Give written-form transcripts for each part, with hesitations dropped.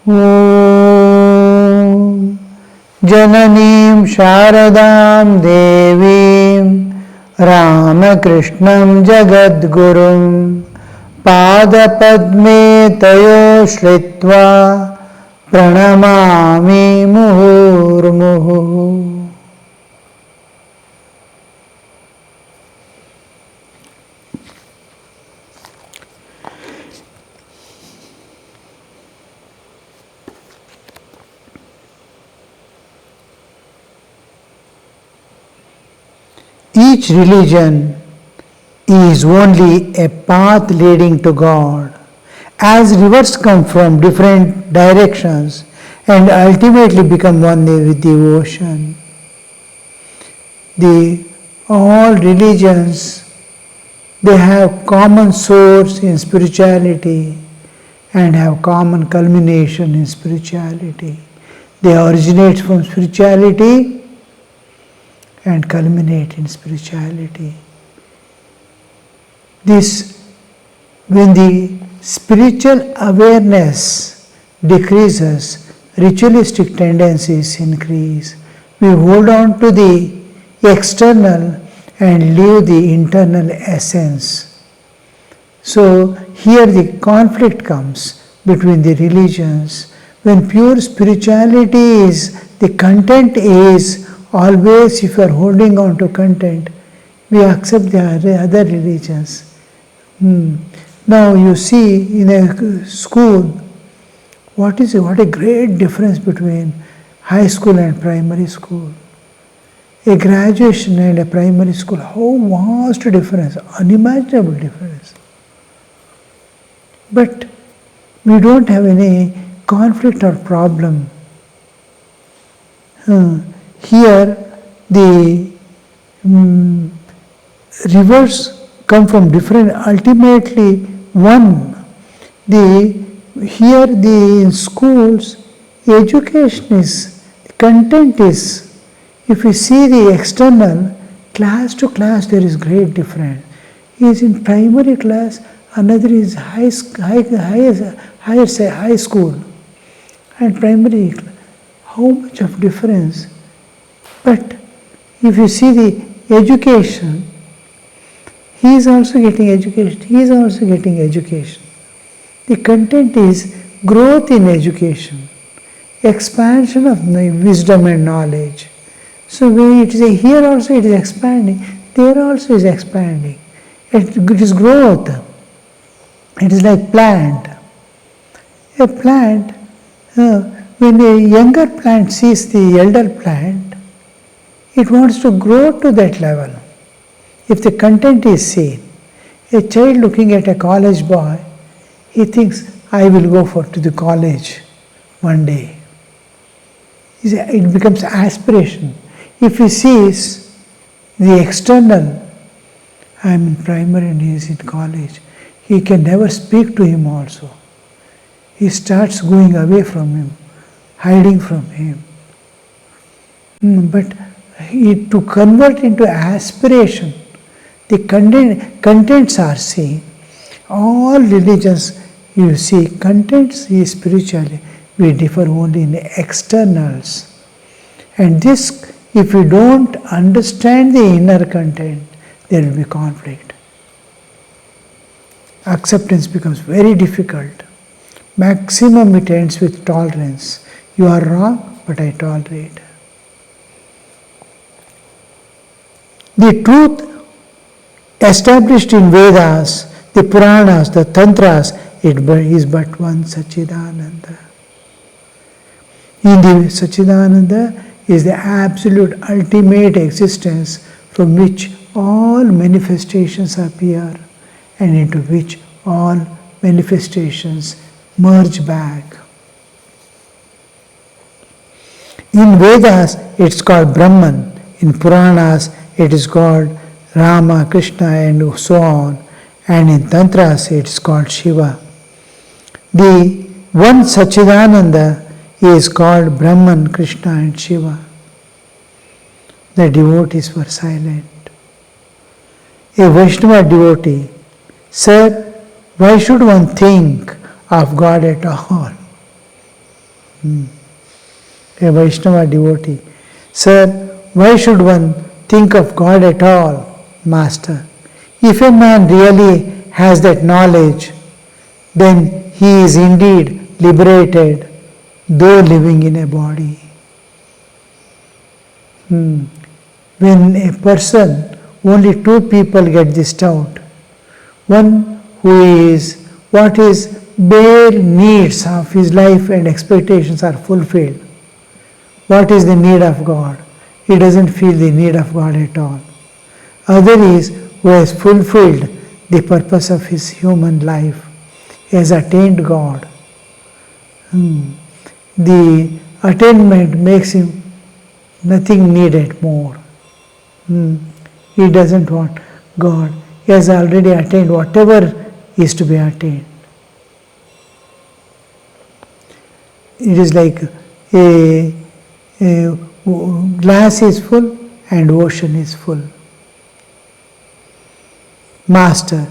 Om Jananim Sharadam Devim Ramakrishnam Jagadgurum Padapadme Tayo Shritva Pranamami Muhurmuhu. Each religion is only a path leading to God. As rivers come from different directions and ultimately become one with the ocean, all religions, they have common source in spirituality and have common culmination in spirituality. They originate from spirituality and culminate in spirituality. When the spiritual awareness decreases, ritualistic tendencies increase. We hold on to the external and leave the internal essence. So here the conflict comes between the religions. When pure spirituality is, the content is always, if you are holding on to content, we accept the other religions. Now you see in a school, what a great difference between high school and primary school. A graduation and a primary school, how vast difference, unimaginable difference. But we don't have any conflict or problem. Here the rivers come from different, ultimately one. In schools, education is, content is, if you see the external, class to class there is great difference. Is in primary class, another is high school and primary class. How much of difference? But if you see the education, he is also getting education, he is also getting education. The content is growth in education, expansion of wisdom and knowledge. So when it is here also it is expanding, there also is expanding. It is growth. It is like plant. A plant, when a younger plant sees the elder plant, it wants to grow to that level. If the content is seen, a child looking at a college boy, he thinks, I will go to the college one day. It becomes aspiration. If he sees the external, I am in primary and he is in college, he can never speak to him also. He starts going away from him, hiding from him. But to convert into aspiration, the contents are seen. All religions, you see, contents is spiritually. We differ only in the externals. And this, if we don't understand the inner content, there will be conflict. Acceptance becomes very difficult. Maximum it ends with tolerance. You are wrong, but I tolerate. The truth established in Vedas, the Puranas, the Tantras, it is but one Sachidananda. In the Sachidananda is the absolute ultimate existence from which all manifestations appear and into which all manifestations merge back. In Vedas, it's called Brahman. In Puranas, it is called Rama, Krishna, and so on. And in Tantras, it is called Shiva. The one Sachidananda is called Brahman, Krishna, and Shiva. The devotees were silent. A Vaishnava devotee, sir, why should one think of God at all? A Vaishnava devotee. Sir, why should one think of God at all? Master, if a man really has that knowledge, then he is indeed liberated, though living in a body. When a person, only two people get this doubt. One who is, what is bare needs of his life and expectations are fulfilled. What is the need of God? He doesn't feel the need of God at all. Other is who has fulfilled the purpose of his human life. He has attained God. The attainment makes him nothing needed more. He doesn't want God. He has already attained whatever is to be attained. It is like a glass is full and ocean is full. Master,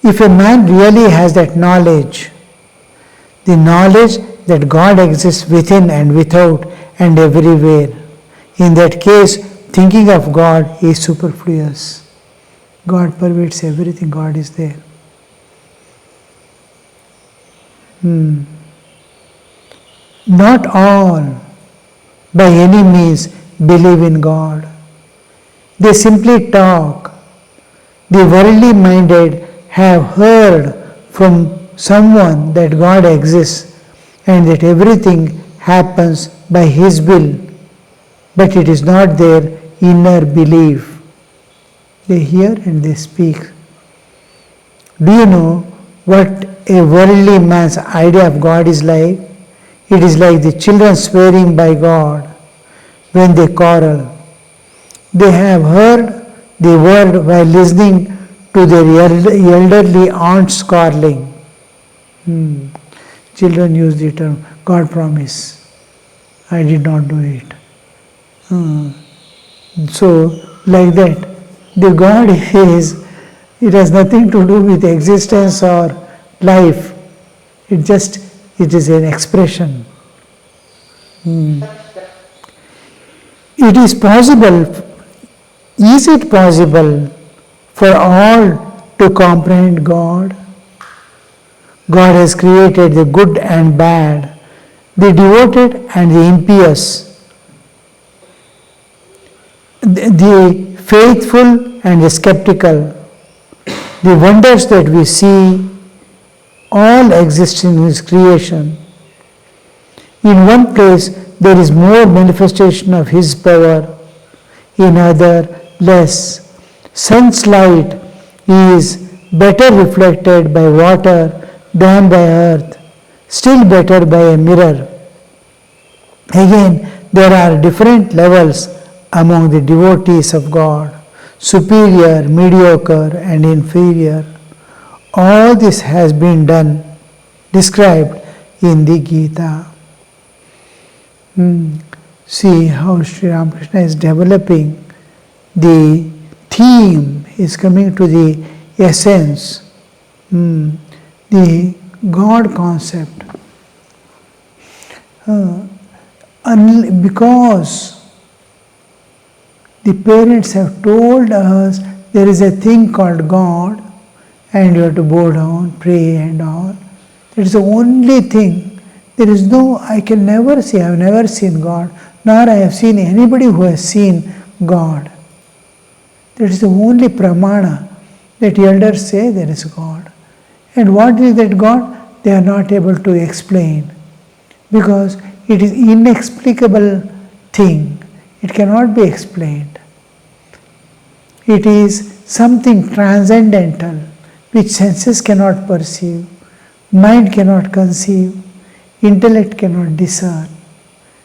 if a man really has that knowledge, the knowledge that God exists within and without and everywhere, in that case, thinking of God is superfluous. God pervades everything, God is there. Not all, by any means, believe in God. They simply talk. The worldly minded have heard from someone that God exists and that everything happens by His will, but it is not their inner belief. They hear and they speak. Do you know what a worldly man's idea of God is like? It is like the children swearing by God when they quarrel. They have heard the word while listening to their elderly aunts quarreling. Children use the term, God promise. I did not do it. So, like that, the God is, it has nothing to do with existence or life. It is an expression. It is it possible for all to comprehend God? God has created the good and bad, the devoted and the impious, the faithful and the skeptical. The wonders that we see all exist in His creation. In one place there is more manifestation of His power, in other less. Sun's light is better reflected by water than by earth, still better by a mirror. Again, there are different levels among the devotees of God, superior, mediocre and inferior. All this has been described in the Gita. See how Sri Ramakrishna is developing the theme, is coming to the essence, the God concept. Because the parents have told us there is a thing called God and you have to bow down, pray and all. That is the only thing. There is no, I can never see, I have never seen God, nor I have seen anybody who has seen God. That is the only pramana that elders say there is God. And what is that God? They are not able to explain, because it is inexplicable thing. It cannot be explained. It is something transcendental which senses cannot perceive, mind cannot conceive, intellect cannot discern.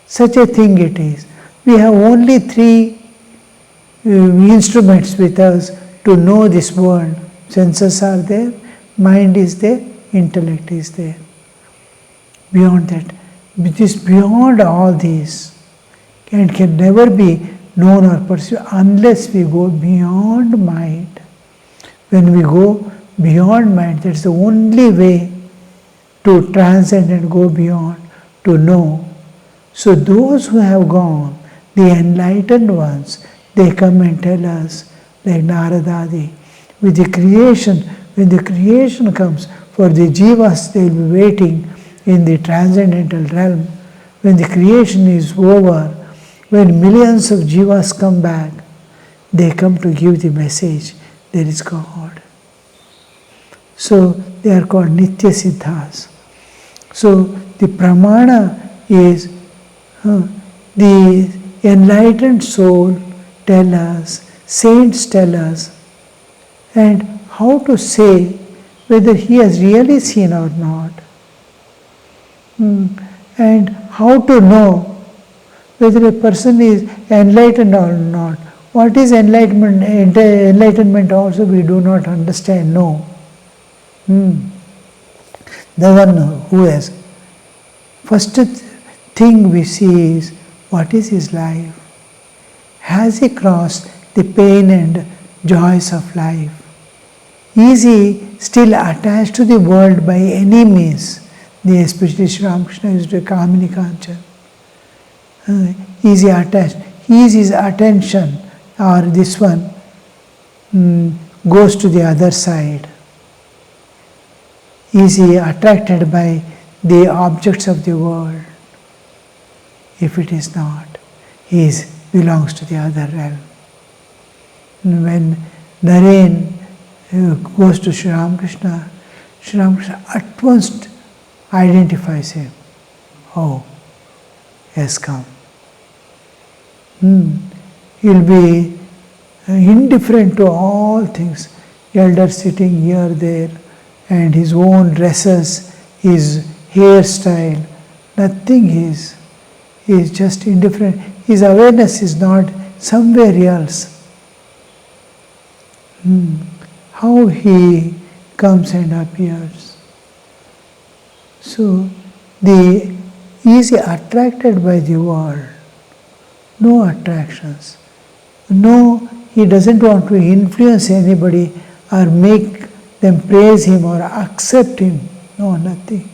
Such a thing it is. We have only three instruments with us to know this world. Senses are there, mind is there, intellect is there. Beyond that, it is beyond all these and can never be known or perceived unless we go beyond mind. When we go beyond mind, that's the only way to transcend and go beyond, to know So those who have gone, the enlightened ones, they come and tell us, like Naradadi, with the creation, when the creation comes, for the jivas, they will be waiting in the transcendental realm. When the creation is over, when millions of jivas come back, they come to give the message, there is God. So they are called Nitya Siddhas. So the pramana is the enlightened soul tell us, saints tell us, and how to say whether he has really seen or not. And how to know whether a person is enlightened or not. What is enlightenment? Enlightenment also we do not understand, no. The one who has. First thing we see is, what is his life? Has he crossed the pain and joys of life? Is he still attached to the world by any means? Especially Sri Ramakrishna used to Kamini Kanchan. Is he attached? Is his attention, or this one, goes to the other side? Is he attracted by the objects of the world? If it is not, he belongs to the other realm. When Naren goes to Sri Ramakrishna at once identifies him. Oh, he has come. He'll be indifferent to all things. Elder sitting here, there, and his own dresses, his hairstyle, nothing is. He is just indifferent. His awareness is not somewhere else. How he comes and appears. So, is he attracted by the world? No attractions. No, he doesn't want to influence anybody or make them praise him or accept him. No, nothing.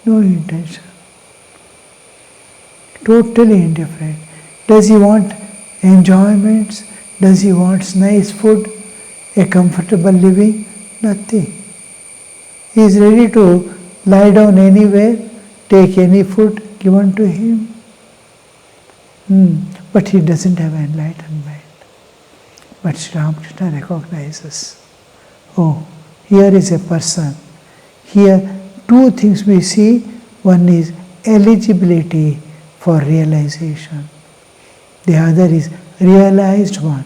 No intention. Totally indifferent. Does he want enjoyments? Does he want nice food? A comfortable living? Nothing. He is ready to lie down anywhere, take any food given to him. But he doesn't have enlightenment. But Sri Ramakrishna recognizes, oh, here is a person. Here, two things we see. One is eligibility for realization. The other is realized one.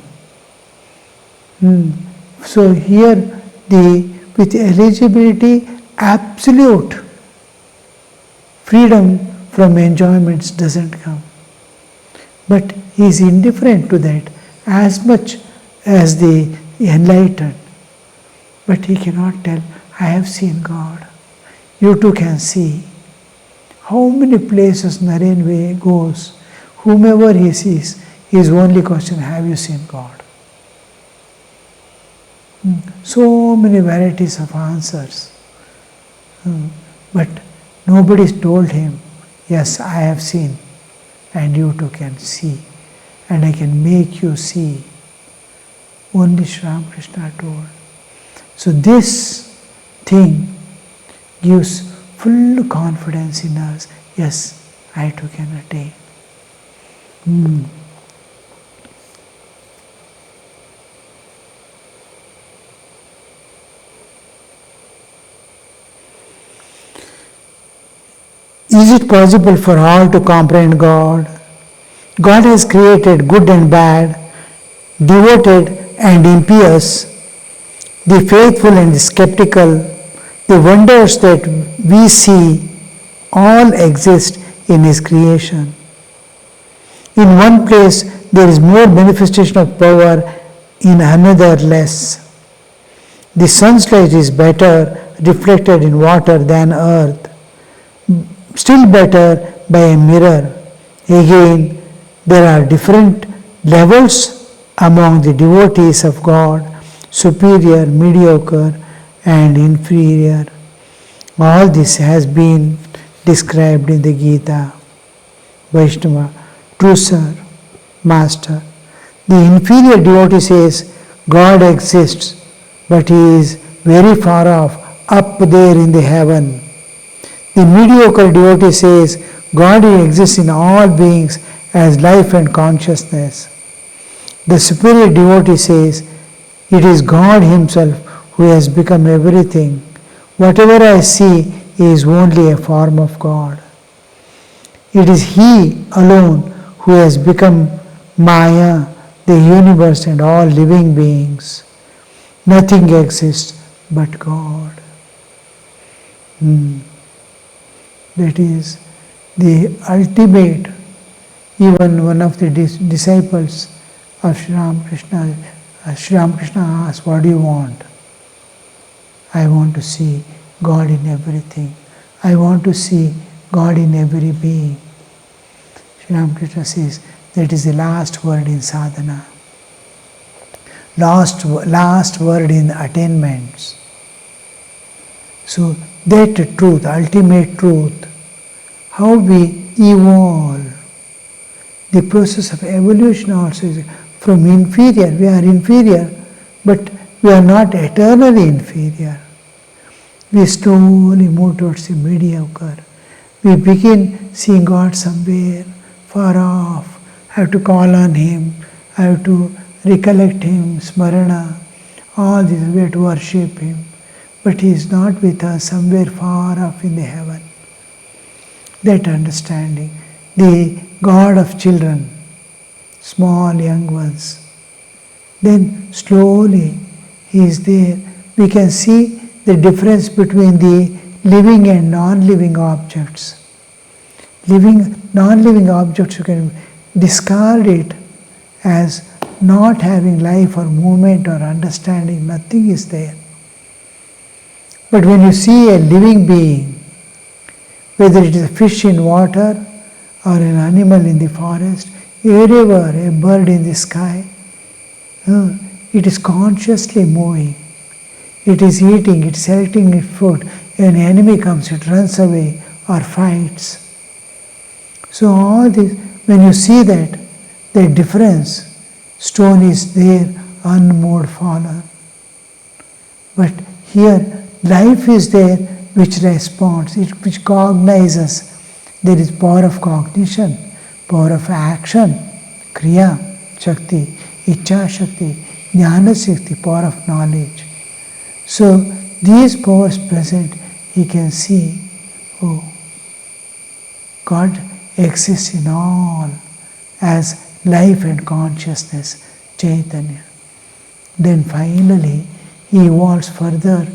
So here, with eligibility, absolute freedom from enjoyments doesn't come. But he is indifferent to that as much as the enlightened. But he cannot tell, I have seen God. You too can see. How many places Naren goes, whomever he sees, his only question, have you seen God? So many varieties of answers. But nobody told him, yes, I have seen, and you too can see, and I can make you see. Only Sri Ramakrishna told. So this thing gives full confidence in us. Yes, I too can attain. Is it possible for all to comprehend God? God has created good and bad, devoted and impious, the faithful and the skeptical. The wonders that we see all exist in His creation. In one place there is more manifestation of power, in another less. The sun's light is better reflected in water than earth. Still better by a mirror. Again, there are different levels among the devotees of God, superior, mediocre, and inferior. All this has been described in the Gita. Vaishnava, true sir, master. The inferior devotee says, God exists, but he is very far off, up there in the heaven. The mediocre devotee says, God exists in all beings as life and consciousness. The superior devotee says, it is God himself who has become everything. Whatever I see is only a form of God. It is He alone who has become Maya, the universe and all living beings. Nothing exists but God. That is the ultimate. Even one of the disciples of Sri Ramakrishna, asked, what do you want? I want to see God in everything. I want to see God in every being. Sri Ramakrishna says that is the last word in sadhana. Last word in attainments. So that truth, ultimate truth, how we evolve. The process of evolution also is from inferior. We are inferior, but we are not eternally inferior. We slowly move towards the mediocre. We begin seeing God somewhere far off. I have to call on Him. I have to recollect Him, Smarana. All this, we have to worship Him. But He is not with us, somewhere far off in the heaven. That understanding. The God of children, small young ones. Then slowly He is there. We can see the difference between the living and non-living objects. Non-living objects, you can discard it as not having life or movement or understanding. Nothing is there. But when you see a living being, whether it is a fish in water or an animal in the forest, wherever, a bird in the sky, it is consciously moving. It is eating, it is selecting its food. An enemy comes, it runs away or fights. So all this, when you see that, the difference, stone is there, unmoved, fallen. But here, life is there which responds, which cognizes. There is power of cognition, power of action, kriya, shakti, ichcha shakti, jnana shakti, power of knowledge. So these powers present, he can see, oh, God exists in all as life and consciousness, Chaitanya. Then finally, he evolves further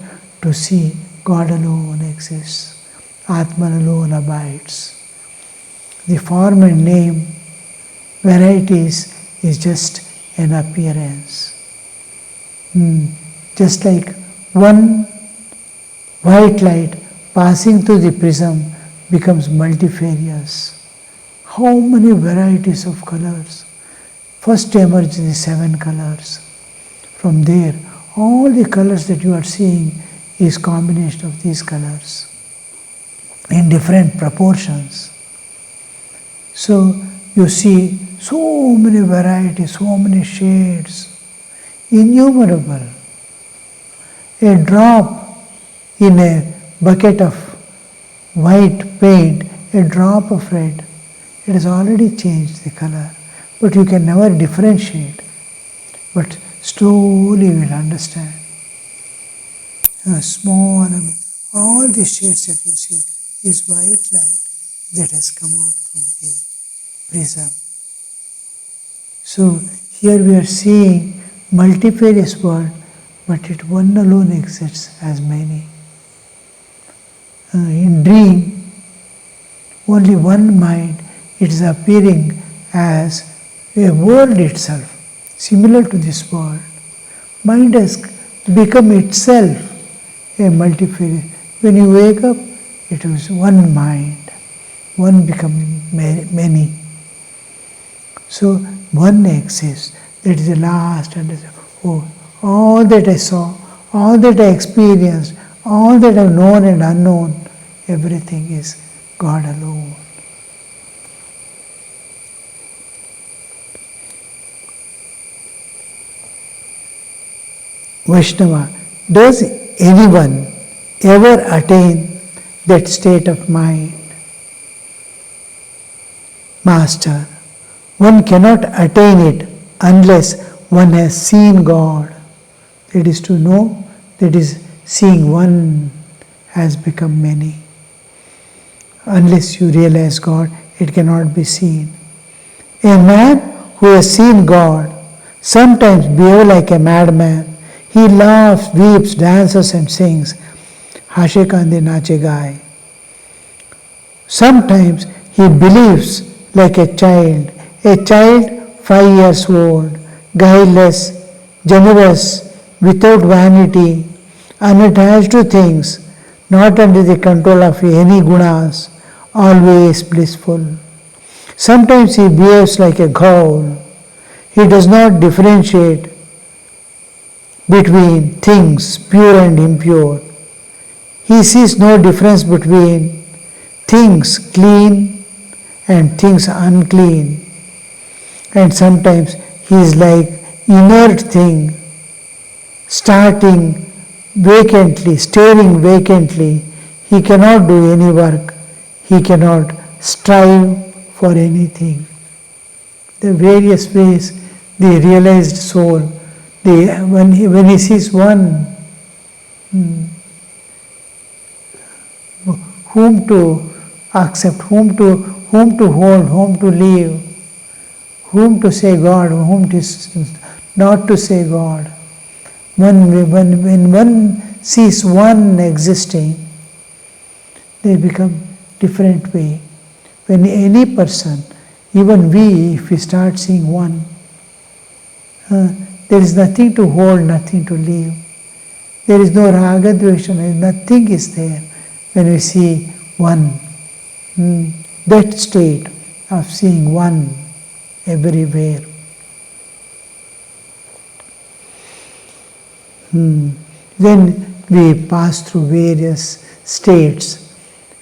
to see God alone exists, Atman alone abides. The form and name, varieties is just an appearance. Just like one white light passing through the prism becomes multifarious. How many varieties of colors? First emerge the 7 colors. From there, all the colors that you are seeing is combination of these colors in different proportions. So you see so many varieties, so many shades, innumerable. A drop in a bucket of white paint, a drop of red, it has already changed the color, but you can never differentiate. But slowly you will understand. Small, all the shades that you see is white light that has come out from the prism. So here we are seeing multifarious world, but it one alone exists as many. In dream, only one mind, it is appearing as a world itself, similar to this world. Mind has become itself a multifarious. When you wake up, it is one mind, one becoming many. So one exists. That is the last understanding. Oh, all that I saw, all that I experienced, all that I have known and unknown, everything is God alone. Vaishnava, does anyone ever attain that state of mind? Master, one cannot attain it unless one has seen God. That is to know, that is seeing one has become many. Unless you realize God, it cannot be seen. A man who has seen God sometimes behaves like a madman. He laughs, weeps, dances and sings. Hashe kande nache gaye. Sometimes he believes like a child 5 years old, guileless, generous, without vanity, unattached to things, not under the control of any gunas, always blissful. Sometimes he behaves like a ghoul. He does not differentiate between things pure and impure. He sees no difference between things clean and things unclean. And sometimes he is like inert thing, staring vacantly. He cannot do any work. He cannot strive for anything. The various ways the realized soul, when he sees one, whom to accept, whom to hold, whom to leave, whom to say God, whom to not to say God. When one sees one existing, they become different way. When any person, even we, if we start seeing one, there is nothing to hold, nothing to leave. There is no raga dvesha, nothing is there when we see one. That state of seeing one everywhere. Then we pass through various states.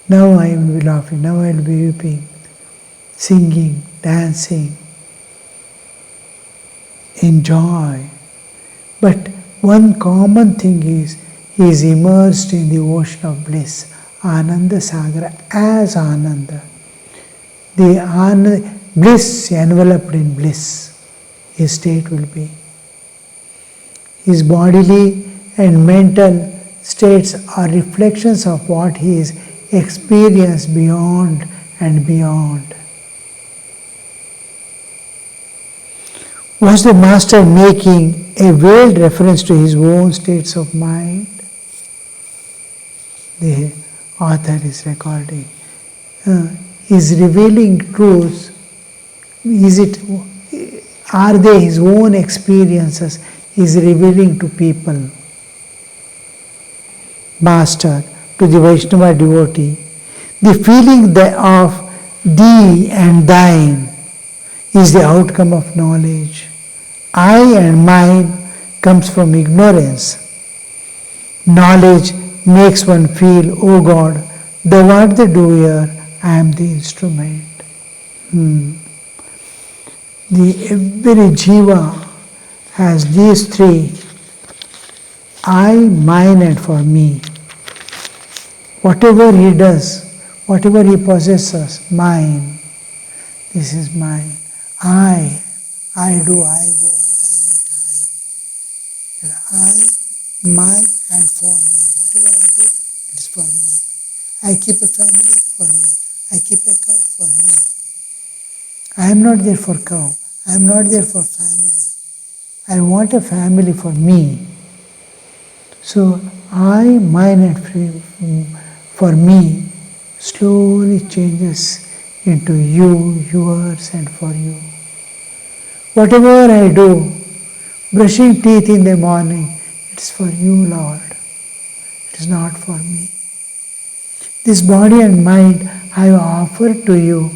Now I will be laughing, now I will be weeping, singing, dancing, enjoy. But one common thing is, he is immersed in the ocean of bliss, Ananda Sagara, as Ananda. The bliss enveloped in bliss, his state will be. His bodily and mental states are reflections of what he is experienced beyond and beyond. Was the Master making a veiled reference to his own states of mind? The author is recording. Is revealing truths. Are they his own experiences? Is revealing to people. Master, to the Vaishnava devotee, the feeling of thee and thine is the outcome of knowledge. I and mine comes from ignorance. Knowledge makes one feel, oh God, thou art the doer, I am the instrument. Every jiva has these three, I, mine and for me. Whatever he does, whatever he possesses, mine. This is mine. I do, I go, I eat, I, mine and for me. Whatever I do, it is for me. I keep a family for me. I keep a cow for me. I am not there for cow. I am not there for family. I want a family for me. So I, mine and for me slowly changes into you, yours and for you. Whatever I do, brushing teeth in the morning, it is for you, Lord. It is not for me. This body and mind I have offered to you.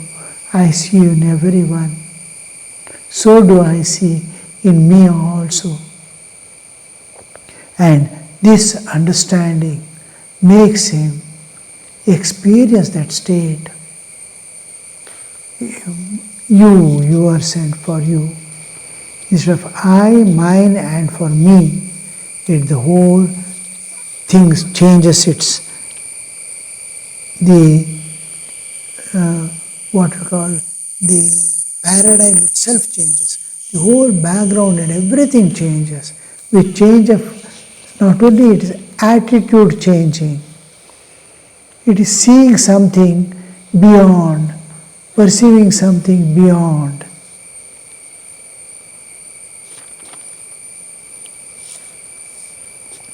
I see you in everyone. So do I see in me also. And this understanding makes him experience that state. You, yours and for you. Instead of I, mine and for me, the whole thing changes what we call the paradigm itself changes. The whole background and everything changes. With change of not only it is attitude changing, it is seeing something beyond, perceiving something beyond.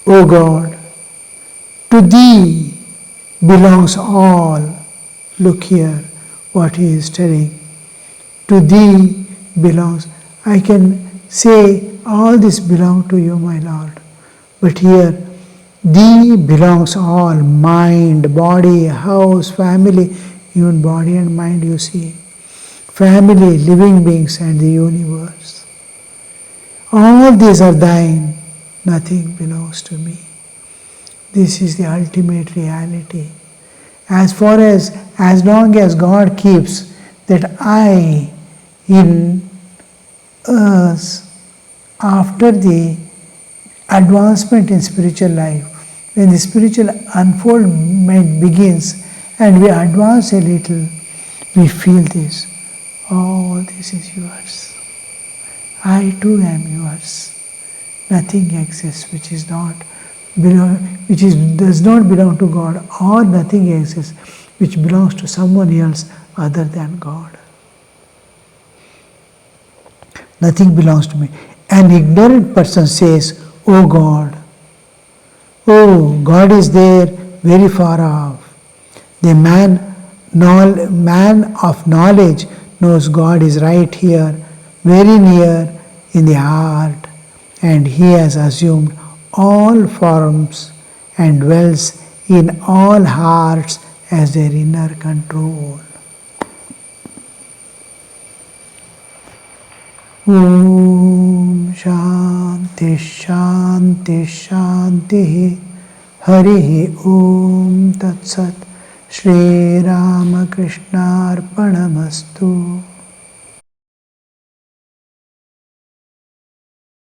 O God, to Thee belongs all. Look here what he is telling. To Thee belongs. I can say all this belongs to You, my Lord. But here, Thee belongs all. Mind, body, house, family, even body and mind you see. Family, living beings and the universe. All these are Thine. Nothing belongs to me. This is the ultimate reality. As long as God keeps that I in us, after the advancement in spiritual life, when the spiritual unfoldment begins and we advance a little, we feel this. Oh, this is Yours. I too am Yours. Nothing exists which does not belong to God, or nothing exists which belongs to someone else other than God. Nothing belongs to me. An ignorant person says, "Oh God." Oh, God is there, very far off. The man of knowledge knows God is right here, very near in the heart, and he has assumed all forms and dwells in all hearts as their inner control. Om Shanti Shanti Shanti Hari Om Tat Sat Shri Ramakrishna Arpanamastu.